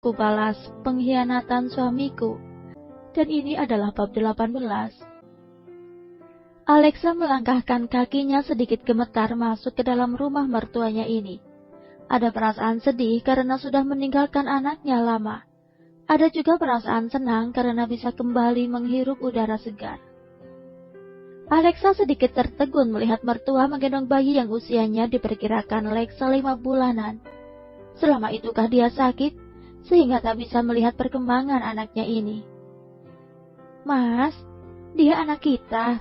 Kubalas pengkhianatan suamiku. Dan ini adalah bab 18. Alexa melangkahkan kakinya sedikit gemetar masuk ke dalam rumah mertuanya ini. Ada perasaan sedih karena sudah meninggalkan anaknya lama. Ada juga perasaan senang karena bisa kembali menghirup udara segar. Alexa sedikit tertegun melihat mertua menggendong bayi yang usianya diperkirakan Alexa 5 bulanan. Selama itukah dia sakit, sehingga tak bisa melihat perkembangan anaknya ini? Mas, dia anak kita,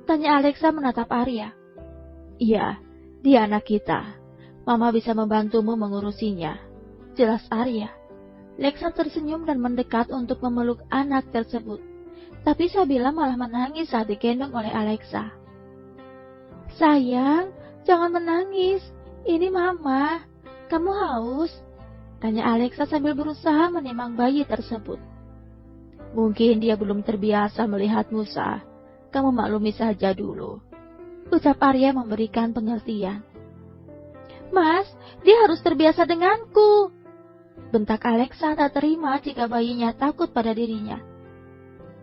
tanya Alexa menatap Arya. Iya, dia anak kita. Mama bisa membantumu mengurusinya, jelas Arya. Alexa tersenyum dan mendekat untuk memeluk anak tersebut. Tapi Sabila malah menangis saat digendong oleh Alexa. Sayang, jangan menangis. Ini Mama. Kamu haus? Tanya Alexa sambil berusaha menimang bayi tersebut. Mungkin dia belum terbiasa melihat Musa. Kamu maklumi saja dulu, ucap Arya memberikan pengertian. Mas, dia harus terbiasa denganku, bentak Alexa tak terima jika bayinya takut pada dirinya.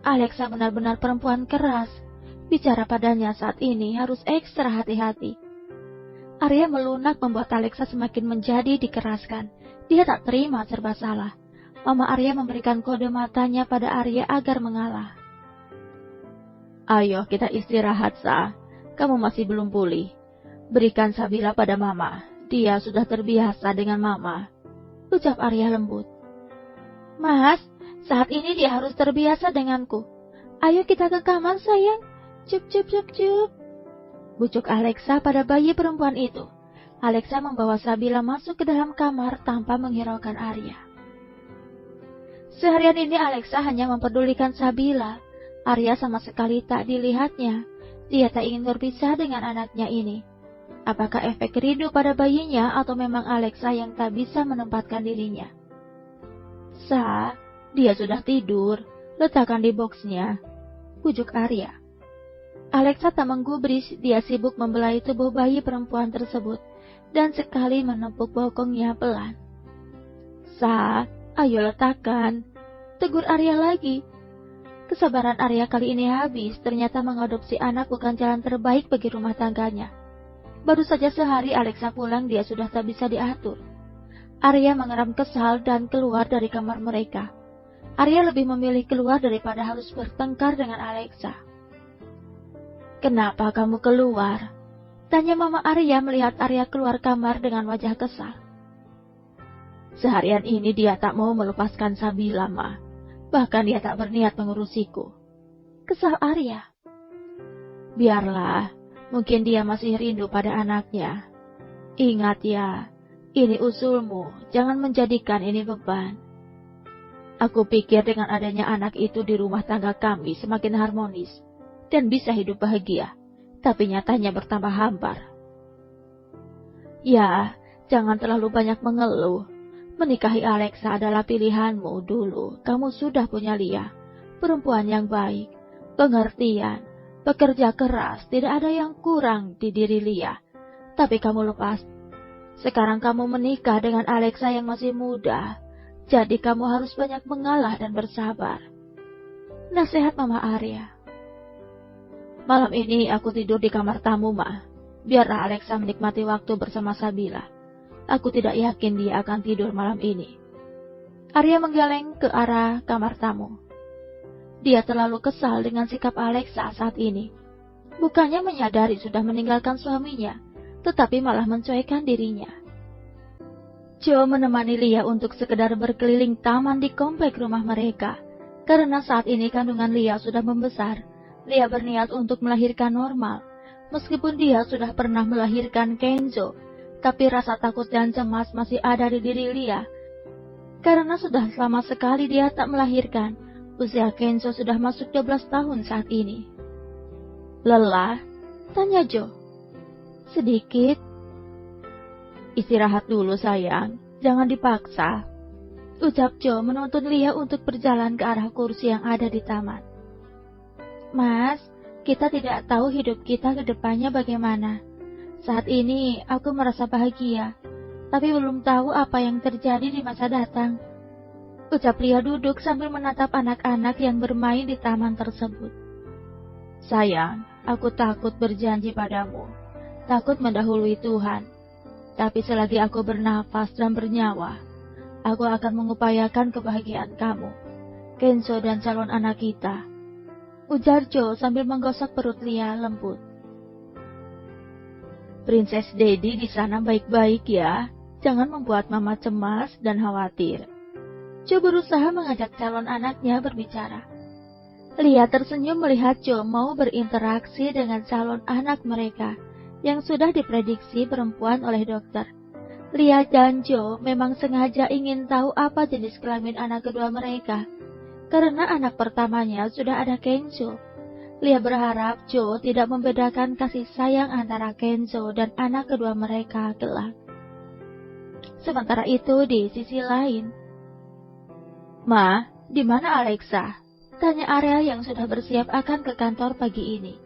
Alexa benar-benar perempuan keras. Bicara padanya saat ini harus ekstra hati-hati. Arya melunak membuat Alexa semakin menjadi dikeraskan. Dia tak terima serba salah. Mama Arya memberikan kode matanya pada Arya agar mengalah. Ayo kita istirahat, Sa. Kamu masih belum pulih. Berikan Sabila pada Mama. Dia sudah terbiasa dengan Mama, ucap Arya lembut. Mas, saat ini dia harus terbiasa denganku. Ayo kita ke kamar, sayang. Cup, cup, cup, cup. Bucuk Alexa pada bayi perempuan itu. Alexa membawa Sabila masuk ke dalam kamar tanpa menghiraukan Arya. Seharian ini Alexa hanya mempedulikan Sabila. Arya sama sekali tak dilihatnya. Dia tak ingin berpisah dengan anaknya ini. Apakah efek rindu pada bayinya atau memang Alexa yang tak bisa menempatkan dirinya? Sa, dia sudah tidur. Letakkan di boksnya, pujuk Arya. Alexa tak menggubris, dia sibuk membelai tubuh bayi perempuan tersebut dan sekali menepuk bokongnya pelan. Sa, ayo letakkan, tegur Arya lagi. Kesabaran Arya kali ini habis, ternyata mengadopsi anak bukan jalan terbaik bagi rumah tangganya. Baru saja sehari Alexa pulang, dia sudah tak bisa diatur. Arya mengeram kesal dan keluar dari kamar mereka. Arya lebih memilih keluar daripada harus bertengkar dengan Alexa. Kenapa kamu keluar? Tanya Mama Arya melihat Arya keluar kamar dengan wajah kesal. Seharian ini dia tak mau melepaskan Sabila, Ma. Bahkan dia tak berniat mengurusiku. Kesal Arya. Biarlah, mungkin dia masih rindu pada anaknya. Ingat ya, ini usulmu, jangan menjadikan ini beban. Aku pikir dengan adanya anak itu di rumah tangga kami semakin harmonis dan bisa hidup bahagia, tapi nyatanya bertambah hambar. Ya, jangan terlalu banyak mengeluh. Menikahi Alexa adalah pilihanmu dulu. Kamu sudah punya Lia, perempuan yang baik, pengertian, bekerja keras, tidak ada yang kurang di diri Lia. Tapi kamu lepas. Sekarang kamu menikah dengan Alexa yang masih muda, jadi kamu harus banyak mengalah dan bersabar. Nasihat Mama Arya. Malam ini aku tidur di kamar tamu, Ma. Biarlah Alexa menikmati waktu bersama Sabila. Aku tidak yakin dia akan tidur malam ini. Arya menggeleng ke arah kamar tamu. Dia terlalu kesal dengan sikap Alexa saat ini. Bukannya menyadari sudah meninggalkan suaminya, tetapi malah mencuekkan dirinya. Joe menemani Lia untuk sekedar berkeliling taman di komplek rumah mereka. Karena saat ini kandungan Lia sudah membesar, Lia berniat untuk melahirkan normal. Meskipun dia sudah pernah melahirkan Kenzo, tapi rasa takut dan cemas masih ada di diri Lia. Karena sudah lama sekali dia tak melahirkan, usia Kenzo sudah masuk 12 tahun saat ini. Lelah? Tanya Joe. Sedikit. Istirahat dulu sayang, jangan dipaksa, ucap Joe menuntun Lia untuk berjalan ke arah kursi yang ada di taman. Mas, kita tidak tahu hidup kita ke depannya bagaimana. Saat ini aku merasa bahagia, tapi belum tahu apa yang terjadi di masa datang. ucap Lia duduk sambil menatap anak-anak yang bermain di taman tersebut. Sayang, aku takut berjanji padamu, takut mendahului Tuhan. Tapi selagi aku bernafas dan bernyawa, aku akan mengupayakan kebahagiaan kamu, Kenzo dan calon anak kita, ujar Jo sambil menggosok perut Lia lembut. Princess Daddy di sana baik-baik ya, jangan membuat mama cemas dan khawatir. Jo berusaha mengajak calon anaknya berbicara. Lia tersenyum melihat Jo mau berinteraksi dengan calon anak mereka yang sudah diprediksi perempuan oleh dokter. Lia dan Jo memang sengaja ingin tahu apa jenis kelamin anak kedua mereka, karena anak pertamanya sudah ada Kenzo. Lia berharap Jo tidak membedakan kasih sayang antara Kenzo dan anak kedua mereka kelak. Sementara itu di sisi lain, Ma, di mana Alexa? Tanya Ariel yang sudah bersiap akan ke kantor pagi ini.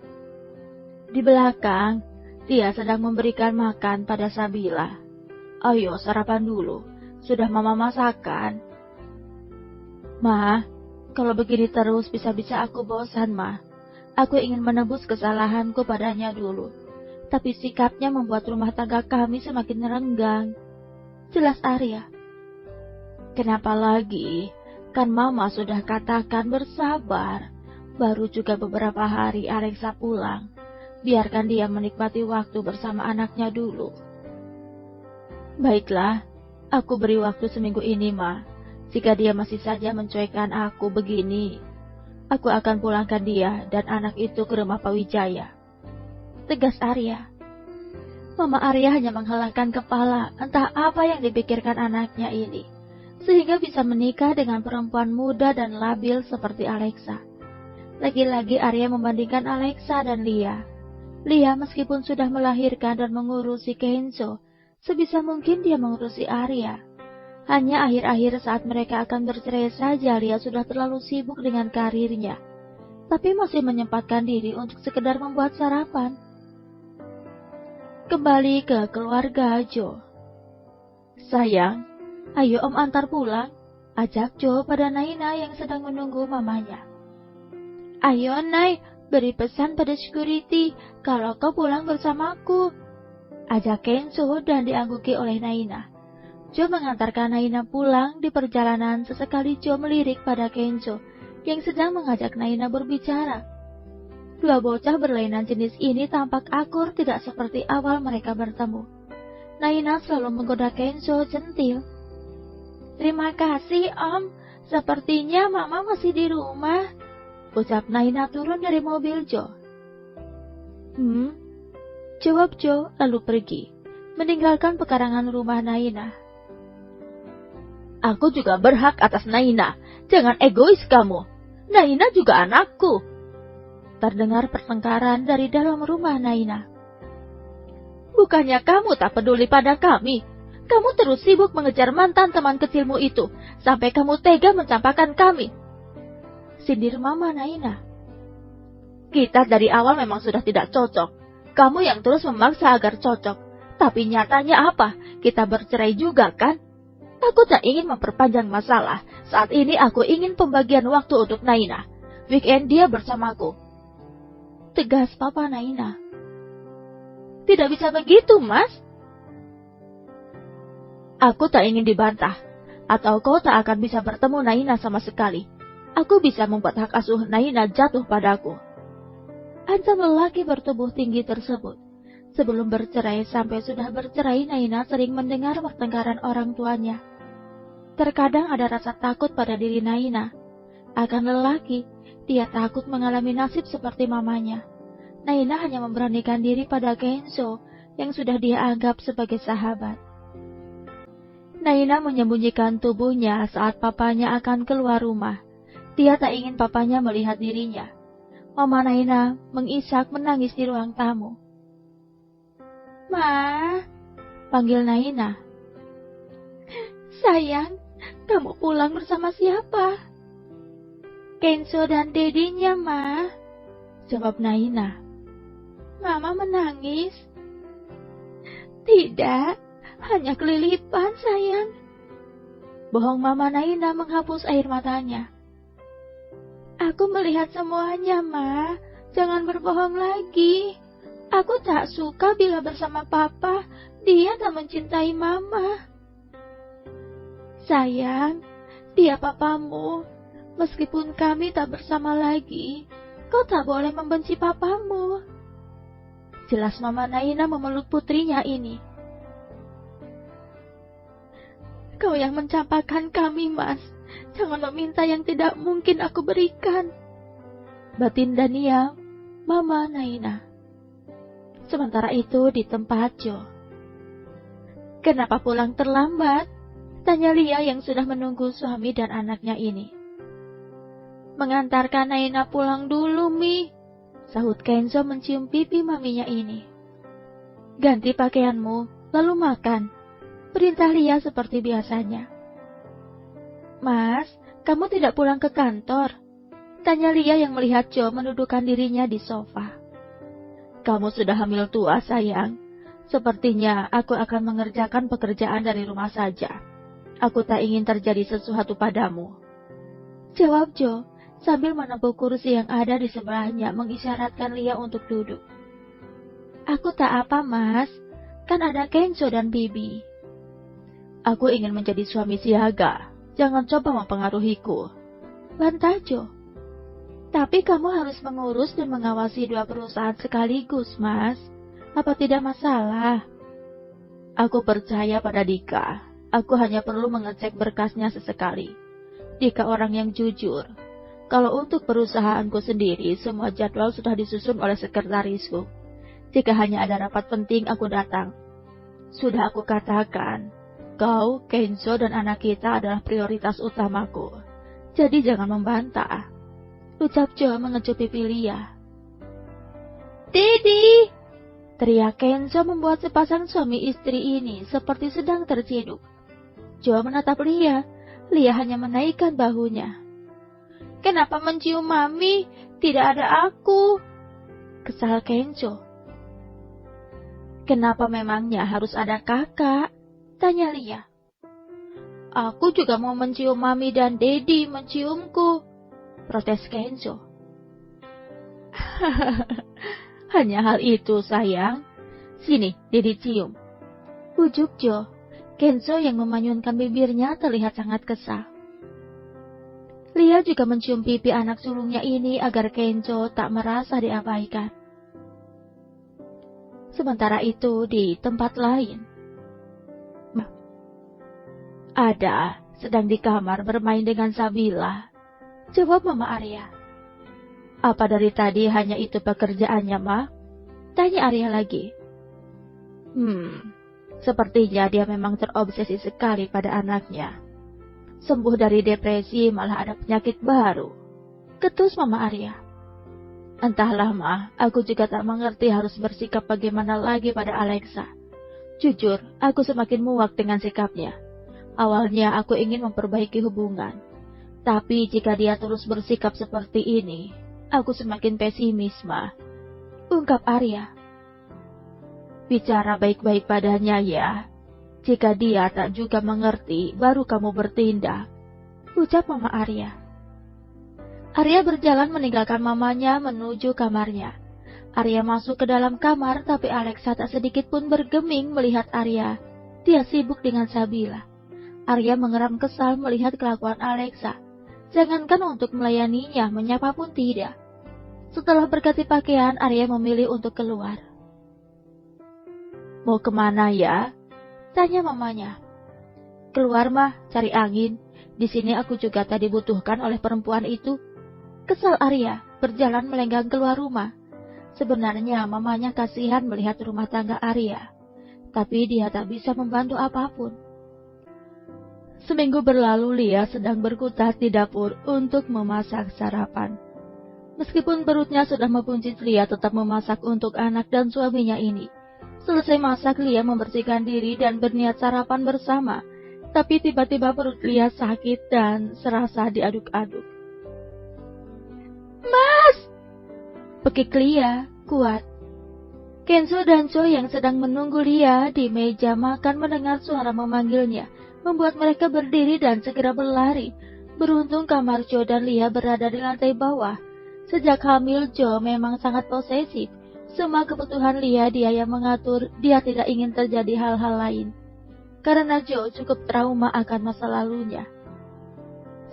Di belakang, dia sedang memberikan makan pada Sabila. Ayo sarapan dulu, sudah mama masakan. Ma, kalau begini terus bisa-bisa aku bosan, Ma. Aku ingin menebus kesalahanku padanya dulu. Tapi sikapnya membuat rumah tangga kami semakin renggang. Jelas Arya. Kenapa lagi? Kan mama sudah katakan bersabar. Baru juga beberapa hari Alexa pulang. Biarkan dia menikmati waktu bersama anaknya dulu. Baiklah, aku beri waktu seminggu ini, Ma. Jika dia masih saja mencuekkan aku begini, aku akan pulangkan dia dan anak itu ke rumah Pak Wijaya. Tegas Arya. Mama Arya hanya menghalangkan kepala, entah apa yang dipikirkan anaknya ini, sehingga bisa menikah dengan perempuan muda dan labil seperti Alexa. Lagi-lagi Arya membandingkan Alexa dan Lia. Lia meskipun sudah melahirkan dan mengurusi Kenzo, sebisa mungkin dia mengurusi Arya. Hanya akhir-akhir saat mereka akan bercerai saja Lia sudah terlalu sibuk dengan karirnya, tapi masih menyempatkan diri untuk sekedar membuat sarapan. Kembali ke keluarga Jo. Sayang, ayo Om antar pulang, ajak Jo pada Naina yang sedang menunggu mamanya. Ayo Nay, beri pesan pada security kalau kau pulang bersamaku, ajak Kenzo dan diangguki oleh Naina. Jo mengantarkan Naina pulang. Di perjalanan sesekali Jo melirik pada Kenzo yang sedang mengajak Naina berbicara. Dua bocah berlainan jenis ini tampak akur tidak seperti awal mereka bertemu. Naina selalu menggoda Kenzo centil. Terima kasih Om, sepertinya Mama masih di rumah, ucap Naina turun dari mobil Jo. Jawab Jo lalu pergi, meninggalkan pekarangan rumah Naina. Aku juga berhak atas Naina, jangan egois kamu. Naina juga anakku. Terdengar pertengkaran dari dalam rumah Naina. Bukannya kamu tak peduli pada kami. Kamu terus sibuk mengejar mantan teman kecilmu itu, sampai kamu tega mencampakkan kami, sindir Mama Naina. Kita dari awal memang sudah tidak cocok. Kamu yang terus memaksa agar cocok. Tapi nyatanya apa? Kita bercerai juga kan? Aku tak ingin memperpanjang masalah. Saat ini aku ingin pembagian waktu untuk Naina. Weekend dia bersamaku, tegas Papa Naina. Tidak bisa begitu, Mas. Aku tak ingin dibantah. Atau kau tak akan bisa bertemu Naina sama sekali. Aku bisa membuat hak asuh Naina jatuh padaku, ancam lelaki bertubuh tinggi tersebut. Sebelum bercerai sampai sudah bercerai, Naina sering mendengar pertengkaran orang tuanya. Terkadang ada rasa takut pada diri Naina akan lelaki. Dia takut mengalami nasib seperti mamanya. Naina hanya memberanikan diri pada Kenzo yang sudah dia anggap sebagai sahabat. Naina menyembunyikan tubuhnya saat papanya akan keluar rumah. Dia tak ingin papanya melihat dirinya. Mama Naina mengisak menangis di ruang tamu. Ma, panggil Naina. Sayang, kamu pulang bersama siapa? Kenzo dan dedinya, Ma, jawab Naina. Mama menangis. Tidak, hanya kelilipan, sayang. Bohong Mama Naina menghapus air matanya. Aku melihat semuanya, Ma. Jangan berbohong lagi. Aku tak suka bila bersama Papa, dia tak mencintai Mama. Sayang, dia papamu. Meskipun kami tak bersama lagi, kau tak boleh membenci papamu. Jelas Mama Naina memeluk putrinya ini. Kau yang mencampakkan kami, Mas. Jangan meminta yang tidak mungkin aku berikan. Batin Dania, Mama Naina. Sementara itu di tempat Jo. Kenapa pulang terlambat? Tanya Lia yang sudah menunggu suami dan anaknya ini. Mengantarkan Naina pulang dulu, Mi. Sahut Kenzo mencium pipi maminya ini. Ganti pakaianmu, lalu makan. Perintah Lia seperti biasanya. Mas, kamu tidak pulang ke kantor? Tanya Lia yang melihat Jo mendudukkan dirinya di sofa. Kamu sudah hamil tua, sayang. Sepertinya aku akan mengerjakan pekerjaan dari rumah saja. Aku tak ingin terjadi sesuatu padamu. Jawab Jo, sambil menepuk kursi yang ada di sebelahnya mengisyaratkan Lia untuk duduk. Aku tak apa, Mas. Kan ada Kenzo dan Bibi. Aku ingin menjadi suami siaga. Jangan coba mempengaruhiku. Bantah Jo. Tapi kamu harus mengurus dan mengawasi 2 perusahaan sekaligus, Mas. Apa tidak masalah? Aku percaya pada Dika. Aku hanya perlu mengecek berkasnya sesekali. Dika orang yang jujur. Kalau untuk perusahaanku sendiri, semua jadwal sudah disusun oleh sekretarisku. Jika hanya ada rapat penting, aku datang. Sudah aku katakan, kau, Kenzo, dan anak kita adalah prioritas utamaku. Jadi jangan membantah. Ucap Jo mengecup pipi Lia. Didi! Teriak Kenzo membuat sepasang suami istri ini seperti sedang terciduk. Jo menatap Lia. Lia hanya menaikkan bahunya. Kenapa mencium Mami? Tidak ada aku. Kesal Kenzo. Kenapa memangnya harus ada kakak? Tanya Lia. Aku juga mau mencium Mami dan Dedi menciumku. Protes Kenzo. Hanya hal itu, sayang. Sini, Dedi cium. Ujuk Jo. Kenzo yang memanyunkan bibirnya terlihat sangat kesal. Lia juga mencium pipi anak sulungnya ini agar Kenzo tak merasa diabaikan. Sementara itu di tempat lain. Ada, sedang di kamar bermain dengan Sabila. Jawab Mama Arya. Apa dari tadi hanya itu pekerjaannya, Ma? Tanya Arya lagi. Sepertinya dia memang terobsesi sekali pada anaknya. Sembuh dari depresi malah ada penyakit baru. Ketus Mama Arya. Entahlah, Ma, aku juga tak mengerti harus bersikap bagaimana lagi pada Alexa. Jujur, aku semakin muak dengan sikapnya. Awalnya aku ingin memperbaiki hubungan. Tapi jika dia terus bersikap seperti ini, aku semakin pesimis, Ma. Ungkap Arya. Bicara baik-baik padanya ya. Jika dia tak juga mengerti, baru kamu bertindak. Ucap Mama Arya. Arya berjalan meninggalkan mamanya menuju kamarnya. Arya masuk ke dalam kamar, tapi Alexa tak sedikit pun bergeming melihat Arya. Dia sibuk dengan Sabila. Arya mengeram kesal melihat kelakuan Alexa. Jangankan untuk melayaninya, menyapa pun tidak. Setelah berganti pakaian, Arya memilih untuk keluar. Mau kemana ya? Tanya mamanya. Keluar, Mah, cari angin. Di sini aku juga tak dibutuhkan oleh perempuan itu. Kesal Arya, berjalan melenggang keluar rumah. Sebenarnya mamanya kasihan melihat rumah tangga Arya. Tapi dia tak bisa membantu apapun. Seminggu berlalu Lia sedang berkutat di dapur untuk memasak sarapan. Meskipun perutnya sudah membuncit, Lia tetap memasak untuk anak dan suaminya ini. Selesai masak, Lia membersihkan diri dan berniat sarapan bersama. Tapi tiba-tiba perut Lia sakit dan serasa diaduk-aduk. Mas! Pekik Lia kuat. Kenzo dan Jo yang sedang menunggu Lia di meja makan mendengar suara memanggilnya. membuat mereka berdiri dan segera berlari. Beruntung kamar Joe dan Lia berada di lantai bawah. Sejak hamil, Joe memang sangat posesif. Semua kebutuhan Lia dia yang mengatur, dia tidak ingin terjadi hal-hal lain. Karena Joe cukup trauma akan masa lalunya.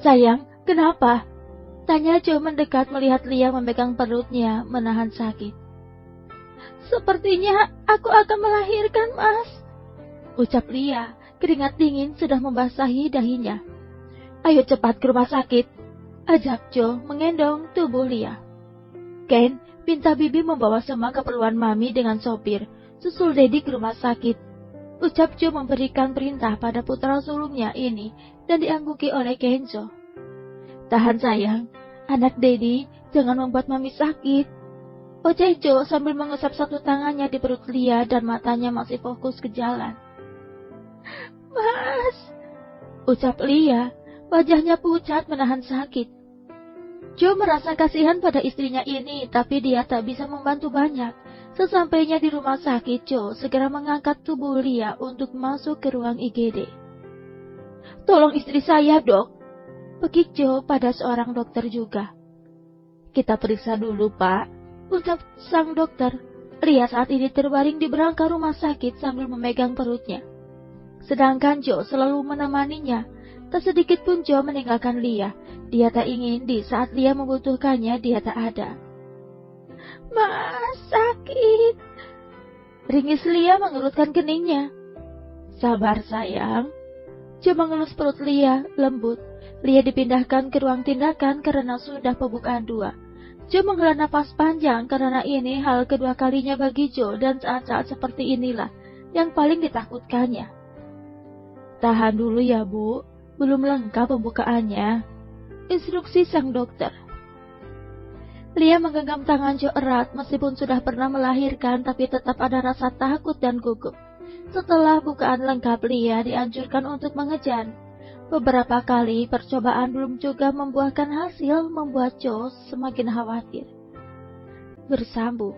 "Sayang, kenapa?" tanya Joe mendekat melihat Lia memegang perutnya, menahan sakit. "Sepertinya aku akan melahirkan, Mas," ucap Lia. Keringat dingin sudah membasahi dahinya. "Ayo cepat ke rumah sakit," ajak Joe mengendong tubuh Lia. "Ken, minta Bibi membawa semua keperluan Mami dengan sopir. Susul Daddy ke rumah sakit," ucap Joe memberikan perintah pada putra sulungnya ini dan diangguki oleh Kenzo. "Tahan sayang, anak Daddy, jangan membuat Mami sakit," ojek Joe sambil mengusap satu tangannya di perut Lia dan matanya masih fokus ke jalan. "Mas," ucap Lia, wajahnya pucat menahan sakit. Joe merasa kasihan pada istrinya ini, tapi dia tak bisa membantu banyak. Sesampainya di rumah sakit, Joe segera mengangkat tubuh Lia untuk masuk ke ruang IGD. "Tolong istri saya, Dok," pekik Joe pada seorang dokter juga. "Kita periksa dulu, Pak," ucap sang dokter. Lia saat ini terbaring di berangka rumah sakit sambil memegang perutnya. Sedangkan Joe selalu menemaninya. Tak sedikit pun Joe meninggalkan Lia. Dia tak ingin di saat Lia membutuhkannya dia tak ada. "Mas, sakit," ringis Lia mengerutkan keningnya. "Sabar sayang." Joe mengelus perut Lia lembut. Lia dipindahkan ke ruang tindakan karena sudah pembukaan 2. Joe menghela nafas panjang karena ini hal kedua kalinya bagi Joe dan saat-saat seperti inilah yang paling ditakutkannya. "Tahan dulu ya, Bu. Belum lengkap pembukaannya," instruksi sang dokter. Lia menggenggam tangan Joe erat meskipun sudah pernah melahirkan tapi tetap ada rasa takut dan gugup. Setelah bukaan lengkap, Lia dianjurkan untuk mengejan. Beberapa kali percobaan belum juga membuahkan hasil membuat Joe semakin khawatir. Bersambung.